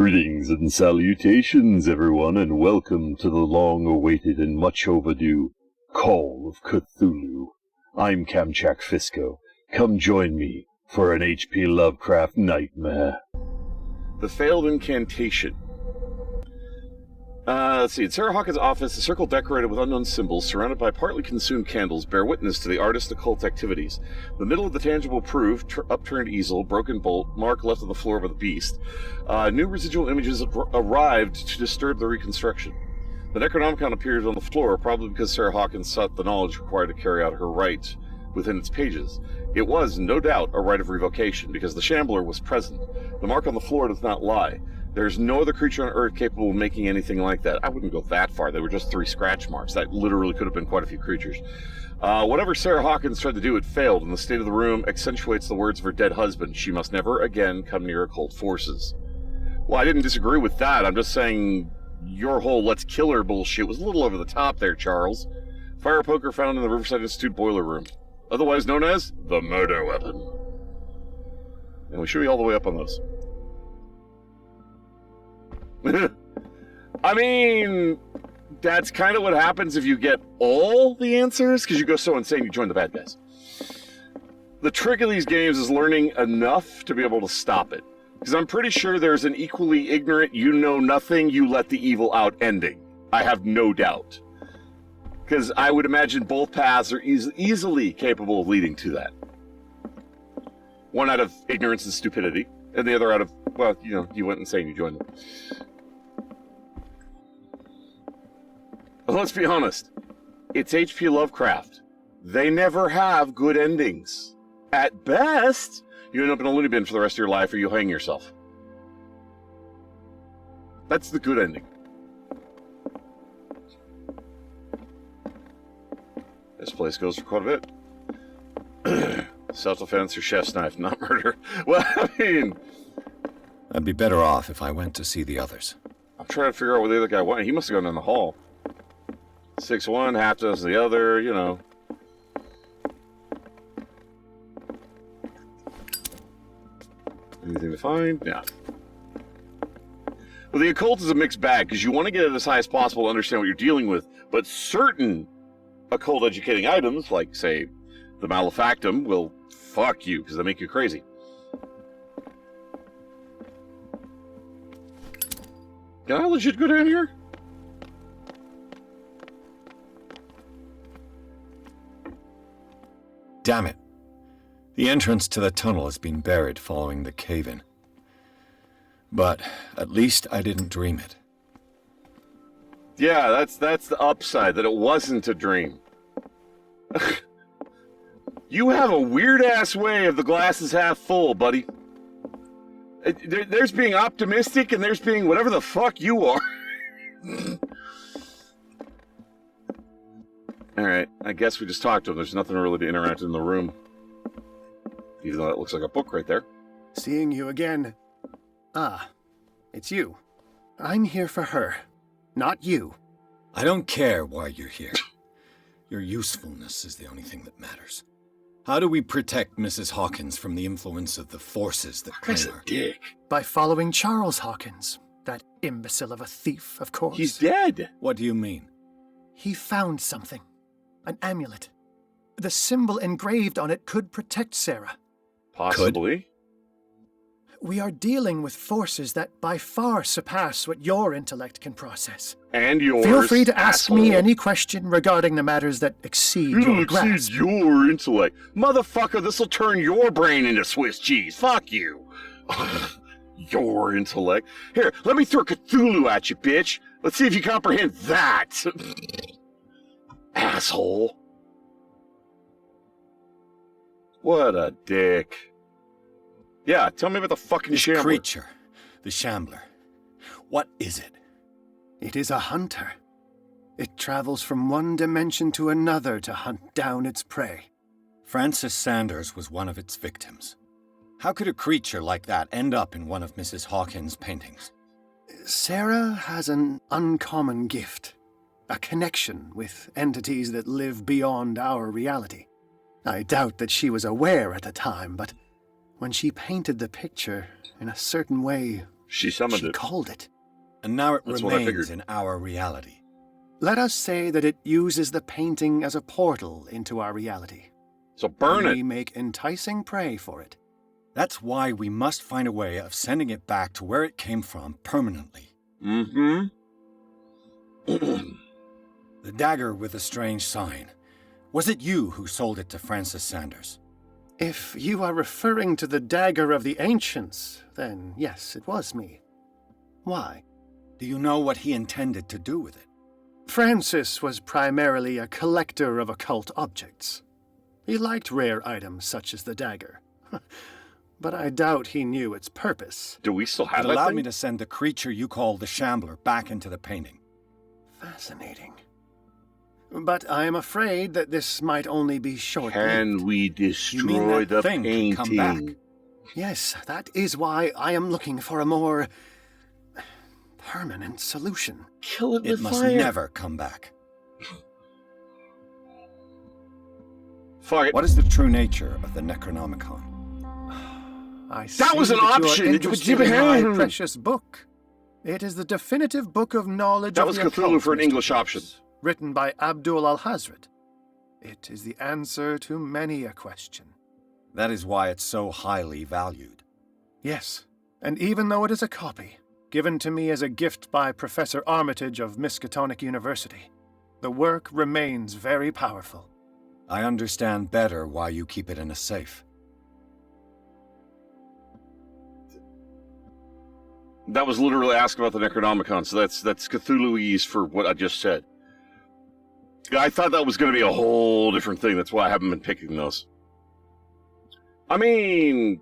Greetings and salutations, everyone, and welcome to the long-awaited and much overdue Call of Cthulhu. I'm Kamchak Fisko. Come join me for an H.P. Lovecraft nightmare. The Failed Incantation. Let's see. In Sarah Hawkins' office, a circle decorated with unknown symbols, surrounded by partly consumed candles, bear witness to the artist's occult activities. In the middle of the tangible proof, upturned easel, broken bolt, mark left on the floor by the beast. New residual images arrived to disturb the reconstruction. The Necronomicon appeared on the floor, probably because Sarah Hawkins sought the knowledge required to carry out her rites within its pages. It was, no doubt, a rite of revocation, because the Shambler was present. The mark on the floor does not lie. There's no other creature on Earth capable of making anything like that. I wouldn't go that far. They were just 3 scratch marks. That literally could have been quite a few creatures. Whatever Sarah Hawkins tried to do, it failed, and the state of the room accentuates the words of her dead husband. She must never again come near occult forces. Well, I didn't disagree with that. I'm just saying your whole let's kill her bullshit was a little over the top there, Charles. Fire poker found in the Riverside Institute boiler room, otherwise known as the murder weapon. And we should be all the way up on those. I mean, that's kind of what happens if you get all the answers, because you go so insane you join the bad guys. The trick of these games is learning enough to be able to stop it. Because I'm pretty sure there's an equally ignorant, you know nothing, you let the evil out ending. I have no doubt. Because I would imagine both paths are easily capable of leading to that. One out of ignorance and stupidity, and the other out of, well, you know, you went insane, you joined them. But let's be honest. It's H.P. Lovecraft. They never have good endings. At best, you end up in a loony bin for the rest of your life, or you hang yourself. That's the good ending. This place goes for quite a bit. Self-defense or chef's knife, not murder. Well, I mean, I'd be better off if I went to see the others. I'm trying to figure out where the other guy went. He must have gone down the hall. 6-1, half dozen the other, you know. Anything to find? Yeah. Well, the occult is a mixed bag, because you want to get it as high as possible to understand what you're dealing with, but certain occult educating items, like, say, the malefactum, will fuck you, because they make you crazy. Can I legit go down here? Damn it. The entrance to the tunnel has been buried following the cave-in. But at least I didn't dream it. Yeah, that's the upside, that it wasn't a dream. You have a weird-ass way of the glass is half full, buddy. There's being optimistic, and there's being whatever the fuck you are. Alright, I guess we just talked to him. There's nothing really to interact in the room. Even though that looks like a book right there. Seeing you again. Ah, it's you. I'm here for her, not you. I don't care why you're here. Your usefulness is the only thing that matters. How do we protect Mrs. Hawkins from the influence of the forces that claim her? Dick. By following Charles Hawkins, that imbecile of a thief, of course. He's dead. What do you mean? He found something. An amulet. The symbol engraved on it could protect Sarah. Possibly. We are dealing with forces that by far surpass what your intellect can process. And yours. Feel free to ask asshole. me any question regarding the matters that exceed your grasp. Your intellect. Motherfucker, this'll turn your brain into Swiss cheese. Fuck you. Your intellect. Here, let me throw Cthulhu at you, bitch. Let's see if you comprehend that. Asshole. What a dick. Yeah, tell me about the fucking This Shambler. creature, the Shambler. What is it? It is a hunter. It travels from one dimension to another to hunt down its prey. Francis Sanders was one of its victims. How could a creature like that end up in one of Mrs. Hawkins' paintings? Sarah has an uncommon gift. A connection with entities that live beyond our reality. I doubt that she was aware at the time, but when she painted the picture, in a certain way, She summoned She it. called it. And now it That's what I remains figured. in our reality. Let us say that it uses the painting as a portal into our reality. So burn And it. we make enticing prey for it. That's why we must find a way of sending it back to where it came from permanently. Mm-hmm. The dagger with the strange sign. Was it you who sold it to Francis Sanders? If you are referring to the dagger of the ancients, then yes, it was me. Why? Do you know what he intended to do with it? Francis was primarily a collector of occult objects. He liked rare items such as the dagger. But I doubt he knew its purpose. Do we still have It that allowed thing? me to send the creature you call the Shambler back into the painting. Fascinating. But I am afraid that this might only be short-lived. Can we You mean destroy that the thing can come back? painting? Yes, that is why I am looking for a more permanent solution. Kill it It with must fire. never come back. Fuck it. What is the true nature of the Necronomicon? I That was see an that you are option. It was interested in my given. precious book. It is the definitive book of knowledge That of was the Cthulhu occult, for an Mr. English Jones, option. written by Abdul al-Hazred. It is the answer to many a question. That is why it's so highly valued. Yes, and even though it is a copy, given to me as a gift by Professor Armitage of Miskatonic University, the work remains very powerful. I understand better why you keep it in a safe. That was literally asking about the Necronomicon, so that's Cthulhuese for what I just said. I thought that was going to be a whole different thing. That's why I haven't been picking those. I mean,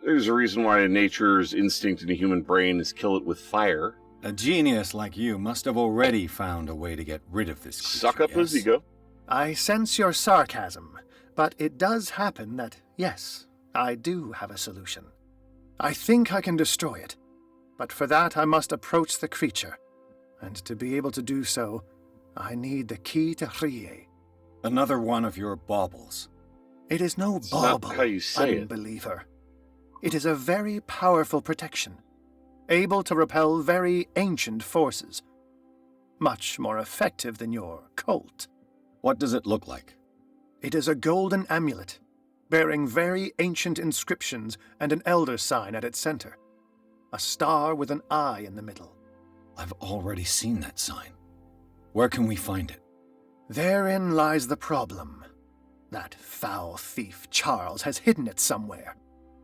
there's a reason why nature's instinct in the human brain is kill it with fire. A genius like you must have already found a way to get rid of this creature. Suck up his ego. I sense your sarcasm, but it does happen that, yes, I do have a solution. I think I can destroy it, but for that I must approach the creature, and to be able to do so, I need the key to Rie. Another one of your baubles. It is no It's not bauble, how you say it. unbeliever. It is a very powerful protection, able to repel very ancient forces. Much more effective than your cult. What does it look like? It is a golden amulet, bearing very ancient inscriptions and an elder sign at its center. A star with an eye in the middle. I've already seen that sign. Where can we find it? Therein lies the problem. That foul thief Charles has hidden it somewhere.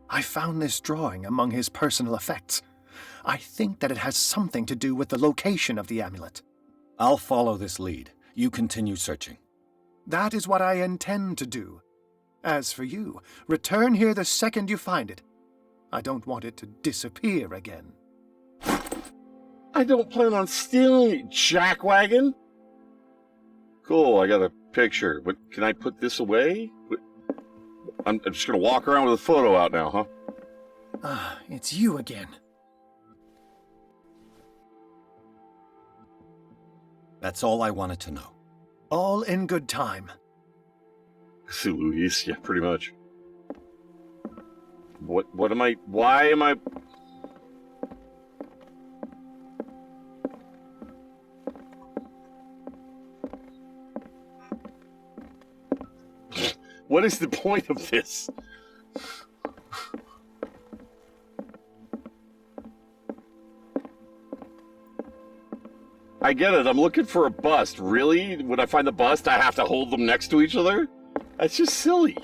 I found this drawing among his personal effects. I think that it has something to do with the location of the amulet. I'll follow this lead. You continue searching. That is what I intend to do. As for you, return here the second you find it. I don't want it to disappear again. I don't plan on stealing it, jackwagon. Cool, I got a picture. But can I put this away? I'm just going to walk around with a photo out now, huh? Ah, it's you again. That's all I wanted to know. All in good time. Cthulhuese, yeah, pretty much. What am I... Why am I... What is the point of this? I get it, I'm looking for a bust. Really? When I find the bust, I have to hold them next to each other? That's just silly.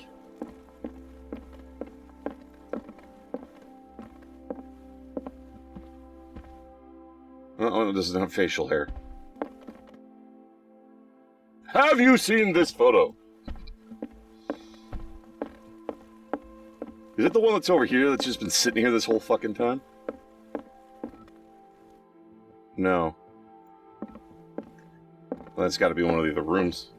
Oh, it doesn't have facial hair. Have you seen this photo? Is it the one that's over here that's just been sitting here this whole fucking time? No. Well, that's got to be one of the other rooms.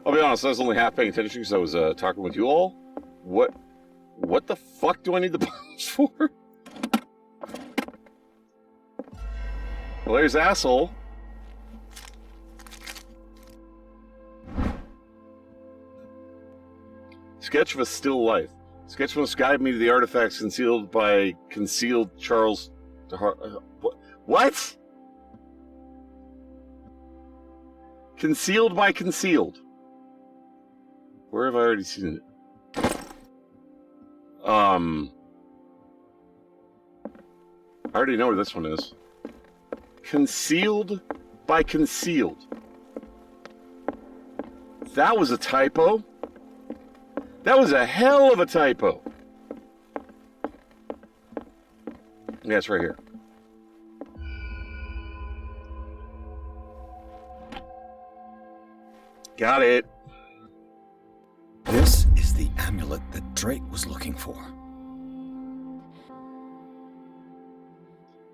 I'll be honest, I was only half paying attention because I was talking with you all. What the fuck do I need the bombs for? Well, there's asshole. Sketch of a still life. Sketch must guide me to the artifacts concealed by concealed Charles... What? Concealed by concealed. Where have I already seen it? I already know where this one is. Concealed by concealed. That was a typo. That was a hell of a typo. Yeah, it's right here. Got it. This is the amulet that Drake was looking for.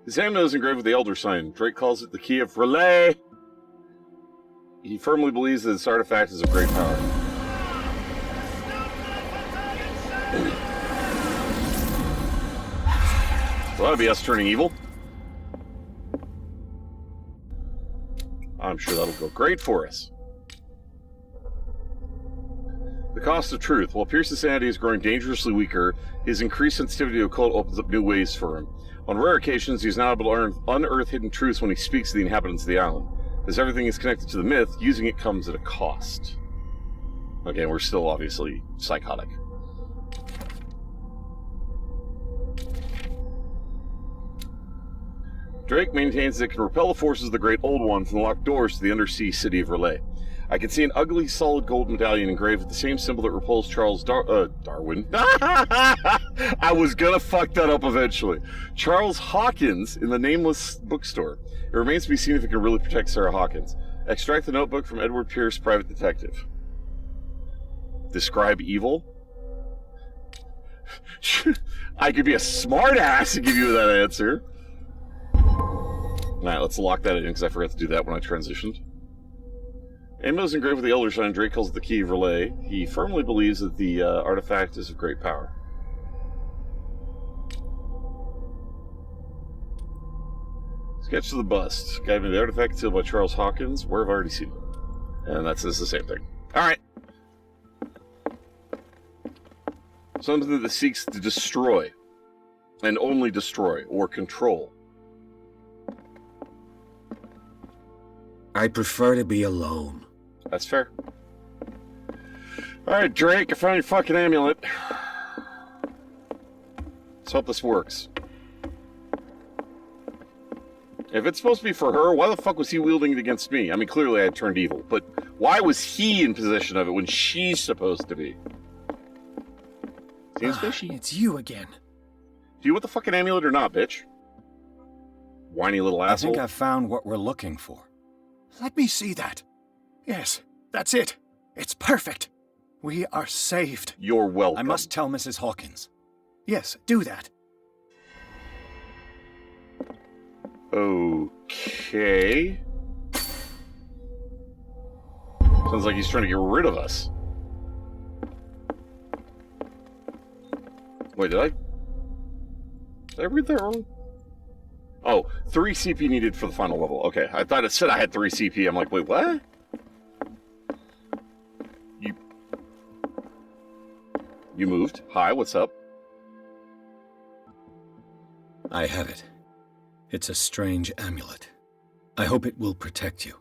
This amulet is engraved with the Elder Sign. Drake calls it the Key of Relay. He firmly believes that this artifact is of great power. So that'll be us turning evil. I'm sure that'll go great for us. The cost of truth. While Pierce's sanity is growing dangerously weaker, his increased sensitivity to occult opens up new ways for him. On rare occasions, he is now able to unearth hidden truths when he speaks to the inhabitants of the island. As everything is connected to the myth, using it comes at a cost. Okay, we're still obviously psychotic. Drake maintains that it can repel the forces of the Great Old One from the locked doors to the undersea city of Relay. I can see an ugly, solid gold medallion engraved with the same symbol that repels Charles Darwin. I was gonna fuck that up eventually. Charles Hawkins in the nameless bookstore. It remains to be seen if it can really protect Sarah Hawkins. Extract the notebook from Edward Pierce, private detective. Describe evil? I could be a smartass and give you that answer. Alright, let's lock that in because I forgot to do that when I transitioned. Amulet is engraved with the Elder Sign. Drake calls it the Key of Relay. He firmly believes that the artifact is of great power. Sketch of the bust. Guide me to the artifact concealed by Charles Hawkins. Where have I already seen it? And that's the same thing. Alright. Something that seeks to destroy. And only destroy or control. I prefer to be alone. That's fair. Alright, Drake, I found your fucking amulet. Let's hope this works. If it's supposed to be for her, why the fuck was he wielding it against me? I mean, clearly I had turned evil, but why was he in possession of it when she's supposed to be? Seems fishy. It's you again. Do you want the fucking amulet or not, bitch? Whiny little asshole. I think I found what we're looking for. Let me see that. Yes, that's it. It's perfect. We are saved. You're welcome. I must tell Mrs. Hawkins. Yes, do that. Okay. Sounds like he's trying to get rid of us. Wait, did I read that wrong? Oh, 3 CP needed for the final level. Okay, I thought it said I had 3 CP. I'm like, wait, what? You moved. Hi, what's up? I have it. It's a strange amulet. I hope it will protect you,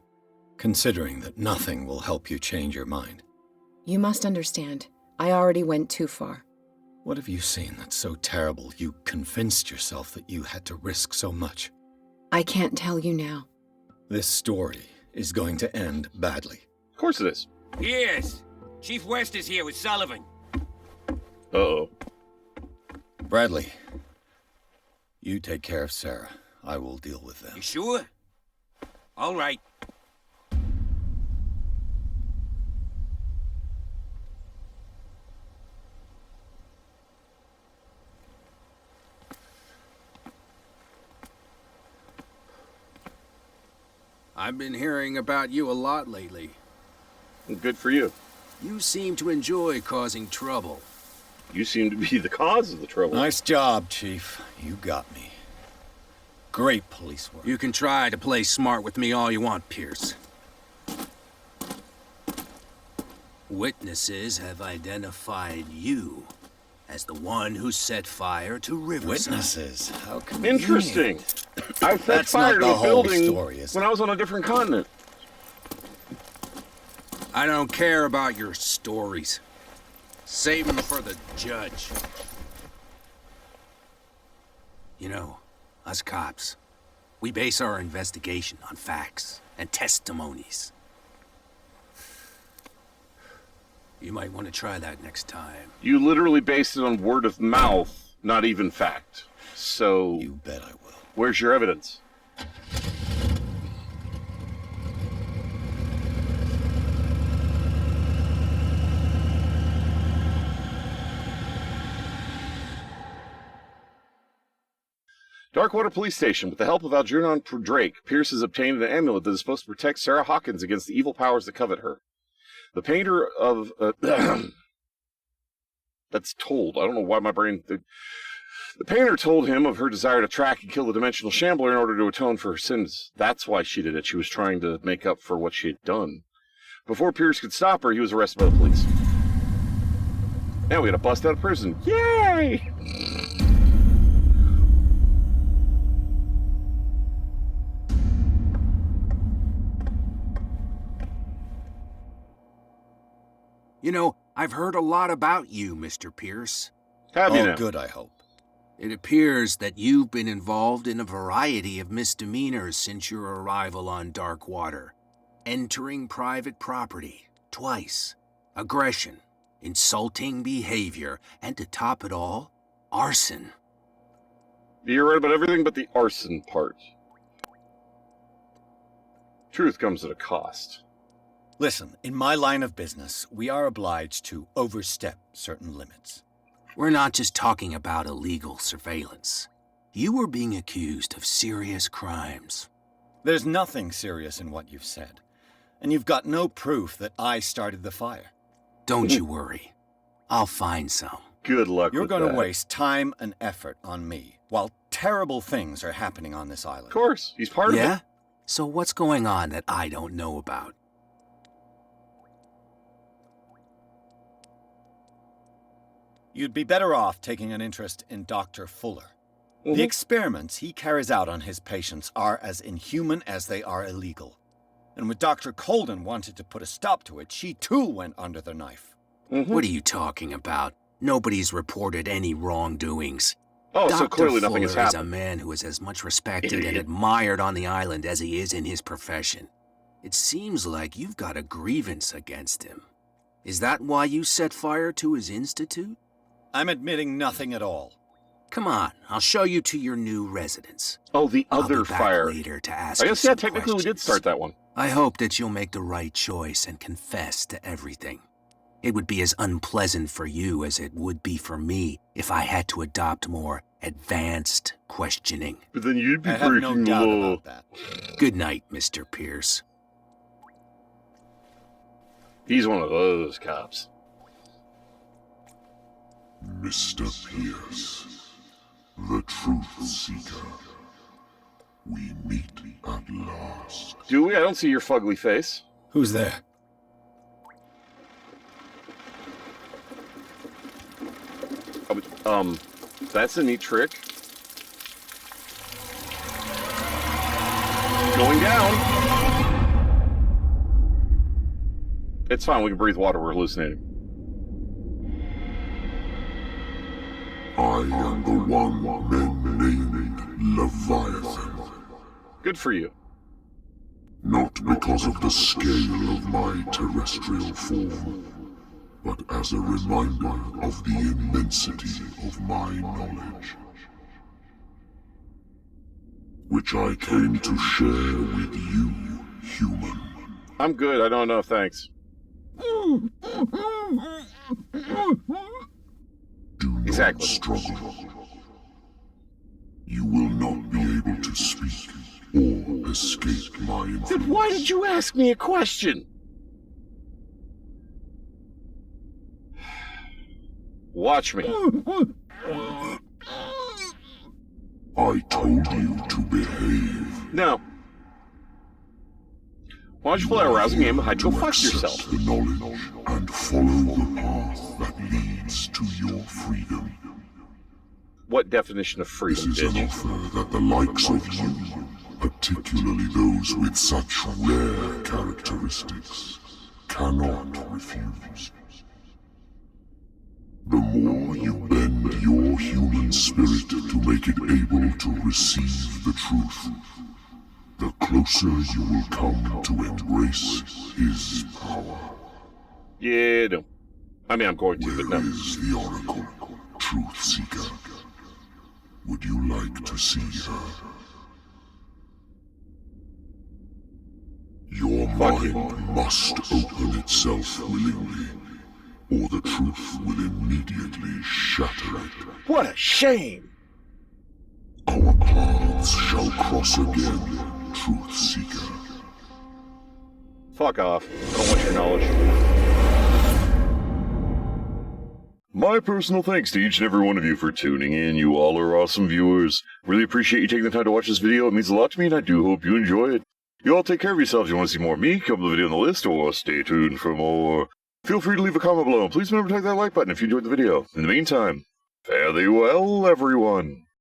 considering that nothing will help you change your mind. You must understand, I already went too far. What have you seen that's so terrible you convinced yourself that you had to risk so much? I can't tell you now. This story is going to end badly. Of course it is. Yes. Chief West is here with Sullivan. Uh-oh. Bradley, you take care of Sarah. I will deal with them. You sure? All right. I've been hearing about you a lot lately. Good for you. You seem to enjoy causing trouble. You seem to be the cause of the trouble. Nice job, Chief. You got me. Great police work. You can try to play smart with me all you want, Pierce. Witnesses have identified you as the one who set fire to Riverside. Witnesses? How convenient. Interesting. I set That's fire not to the a whole building story, is when it? I was on a different continent. I don't care about your stories. Save them for the judge. You know, us cops, we base our investigation on facts and testimonies. You might want to try that next time. You literally based it on word of mouth, not even fact. So, You bet I will. where's your evidence? Darkwater Police Station. With the help of Algernon Drake, Pierce has obtained an amulet that is supposed to protect Sarah Hawkins against the evil powers that covet her. The painter of... that's told. I don't know why my brain... The painter told him of her desire to track and kill the dimensional shambler in order to atone for her sins. That's why she did it. She was trying to make up for what she had done. Before Pierce could stop her, he was arrested by the police. Now we got to bust out of prison. Yay! You know, I've heard a lot about you, Mr. Pierce. Have you Oh, now? good, I hope. It appears that you've been involved in a variety of misdemeanors since your arrival on Darkwater. Entering private property, twice. Aggression, insulting behavior, and to top it all, arson. You're right about everything but the arson part. Truth comes at a cost. Listen, in my line of business, we are obliged to overstep certain limits. We're not just talking about illegal surveillance. You were being accused of serious crimes. There's nothing serious in what you've said. And you've got no proof that I started the fire. Don't you worry. I'll find some. Good luck You're with going that. to waste time and effort on me, while terrible things are happening on this island. Of course, he's part of Yeah? it. So what's going on that I don't know about? You'd be better off taking an interest in Dr. Fuller. Mhm. The experiments he carries out on his patients are as inhuman as they are illegal. And when Dr. Colden wanted to put a stop to it, she too went under the knife. What are you talking about? Nobody's reported any wrongdoings. Oh, Dr. so clearly nothing has Fuller is a happened. man who is as much respected and Idiot. admired on the island as he is in his profession. It seems like you've got a grievance against him. Is that why you set fire to his institute? I'm admitting nothing at all. Come on, I'll show you to your new residence. Oh, the I'll other be back fire. later to ask I you guess, yeah, some technically we did questions. start that one. I hope that you'll make the right choice and confess to everything. It would be as unpleasant for you as it would be for me if I had to adopt more advanced questioning. But then you'd be I have no breaking the doubt law. about that. Good night, Mr. Pierce. He's one of those cops. Mr. Pierce, the Truth Seeker. We meet at last. Do we? I don't see your fugly face. Who's there? That's a neat trick. Going down. It's fine, we can breathe water, we're hallucinating. I am the one men named Leviathan. Good for you. Not because of the scale of my terrestrial form, but as a reminder of the immensity of my knowledge, which I came to share with you, human. I'm good, I don't know, thanks. Do not Exactly. struggle. You will not be able to speak or escape my influence. Then why did you ask me a question? Watch me. I told you to behave. No. Why don't you play a rousing game and hide go To fuck access yourself? the knowledge and follow the path that leads to your freedom. What definition of This freedom, is an bitch? offer that the likes of you, particularly those with such rare characteristics, cannot refuse. The more you bend your human spirit to make it able to receive the truth, the closer you will come to embrace his power. Yeah, no. I mean, I'm going to, but Where no. is the Oracle, Truth Seeker? Would you like to see her? Your mind must open itself willingly, or the truth will immediately shatter it. What a shame! Our paths shall cross again, Truth Seeker. Fuck off. I don't want your knowledge. My personal thanks to each and every one of you for tuning in. You all are awesome viewers. Really appreciate you taking the time to watch this video. It means a lot to me, and I do hope you enjoy it. You all take care of yourselves. If you want to see more of me, come to the video on the list, or stay tuned for more. Feel free to leave a comment below, and please remember to click that like button if you enjoyed the video. In the meantime, fare thee well, everyone.